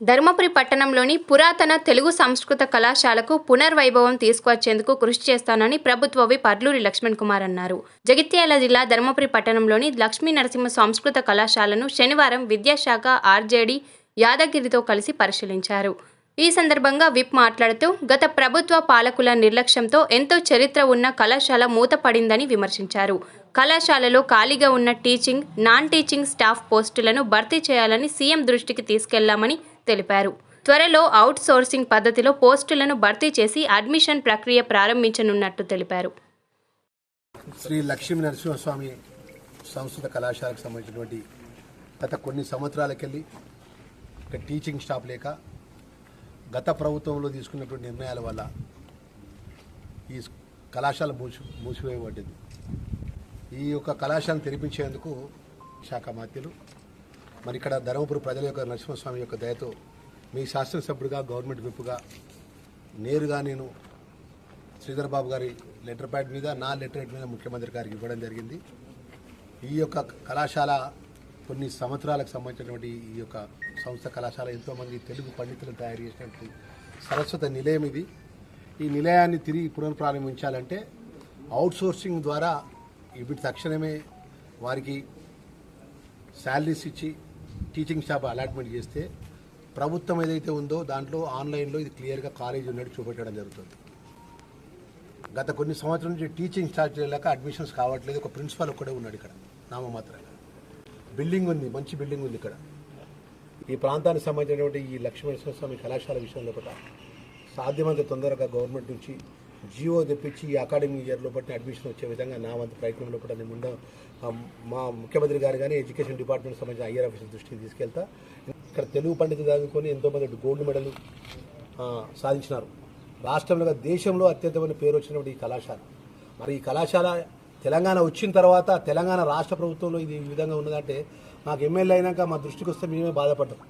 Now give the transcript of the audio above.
ధర్మపురి పట్టణంలోని పురాతన తెలుగు సంస్కృత కళాశాలకు పునర్వైభవం తీసుకువచ్చేందుకు కృషి చేస్తానని ప్రభుత్వ విప్ అర్లూరి లక్ష్మణ్ కుమార్ అన్నారు. జగిత్యాల జిల్లా ధర్మపురి పట్టణంలోని లక్ష్మీ నరసింహ సంస్కృత కళాశాలను శనివారం విద్యాశాఖ ఆర్జేడీ యాదగిరితో కలిసి పరిశీలించారు. ఈ సందర్భంగా విప్ మాట్లాడుతూ గత ప్రభుత్వ పాలకుల నిర్లక్ష్యంతో ఎంతో చరిత్ర ఉన్న కళాశాల మూతపడిందని విమర్శించారు. కళాశాలలో ఖాళీగా ఉన్న టీచింగ్, నాన్ టీచింగ్ స్టాఫ్ పోస్టులను భర్తీ చేయాలని సీఎం దృష్టికి తీసుకెళ్లామని తెలిపారు. త్వరలో అవుట్ సోర్సింగ్ పద్ధతిలో పోస్టులను భర్తీ చేసి అడ్మిషన్ ప్రక్రియ ప్రారంభించనున్నట్టు తెలిపారు. శ్రీ లక్ష్మీ నరసింహస్వామి సంస్కృత కళాశాలకు సంబంధించినటువంటి గత కొన్ని సంవత్సరాలకెళ్ళి ఇక టీచింగ్ స్టాఫ్ లేక గత ప్రభుత్వంలో తీసుకున్నటువంటి నిర్ణయాల వల్ల ఈ కళాశాల మూసివేయబడ్డది. ఈ యొక్క కళాశాలను తెరిపించేందుకు శాఖ మాత్యులు మరి ఇక్కడ ధర్మపురి ప్రజల యొక్క నరసింహస్వామి యొక్క దయతో మీ శాసనసభ్యుడిగా గవర్నమెంట్ విప్గా నేరుగా నేను శ్రీధర్ బాబు గారి లెటర్ ప్యాడ్ మీద నా లెటర్ హెడ్ మీద ముఖ్యమంత్రి గారికి ఇవ్వడం జరిగింది. ఈ యొక్క కళాశాల కొన్ని సంవత్సరాలకు సంబంధించినటువంటి ఈ యొక్క సంస్థ కళాశాల ఎంతోమంది తెలుగు పండితులను తయారు చేసినటువంటి సరస్వత నిలయం ఇది. ఈ నిలయాన్ని తిరిగి పునఃప్రారంభించాలంటే అవుట్ సోర్సింగ్ ద్వారా ఇప్పుడు తక్షణమే వారికి శాలరీస్ ఇచ్చి టీచింగ్ స్టాఫ్ అలాట్మెంట్ చేస్తే ప్రభుత్వం ఏదైతే ఉందో దాంట్లో ఆన్లైన్లో ఇది క్లియర్గా కాలేజీ ఉన్నట్టు చూపెట్టడం జరుగుతుంది. గత కొన్ని సంవత్సరాల నుంచి టీచింగ్ స్టార్ట్ చేయలేక అడ్మిషన్స్ కావట్లేదు. ఒక ప్రిన్సిపాల్ ఒక్కడే ఉన్నాడు ఇక్కడ నామమాత్రంగా. బిల్డింగ్ ఉంది, మంచి బిల్డింగ్ ఉంది ఇక్కడ. ఈ ప్రాంతానికి సంబంధించినటువంటి ఈ లక్ష్మీనరసింహస్వామి కళాశాల విషయంలో కూడా సాధ్యమంత తొందరగా గవర్నమెంట్ నుంచి జియో తెప్పించి ఈ అకాడమీ ఇయర్లో పట్టిన అడ్మిషన్ వచ్చే విధంగా నా వంతు ప్రయత్నంలో కూడా నేను ముందు మా ముఖ్యమంత్రి గారు కానీ ఎడ్యుకేషన్ డిపార్ట్మెంట్ సంబంధించిన ఐఆర్ ఆఫీసర్ దృష్టికి తీసుకెళ్తా. ఇక్కడ తెలుగు పండితులు చదువుకొని ఎంతోమంది గోల్డ్ మెడల్ సాధించినారు. రాష్ట్రంలో దేశంలో అత్యంతమైన పేరు వచ్చినటువంటి ఈ కళాశాల, మరి ఈ కళాశాల తెలంగాణ వచ్చిన తర్వాత తెలంగాణ రాష్ట్ర ప్రభుత్వంలో ఇది ఈ విధంగా ఉన్నదంటే మాకు ఎమ్మెల్యే అయినాక మా దృష్టికి వస్తే మేమే బాధపడ్డాం.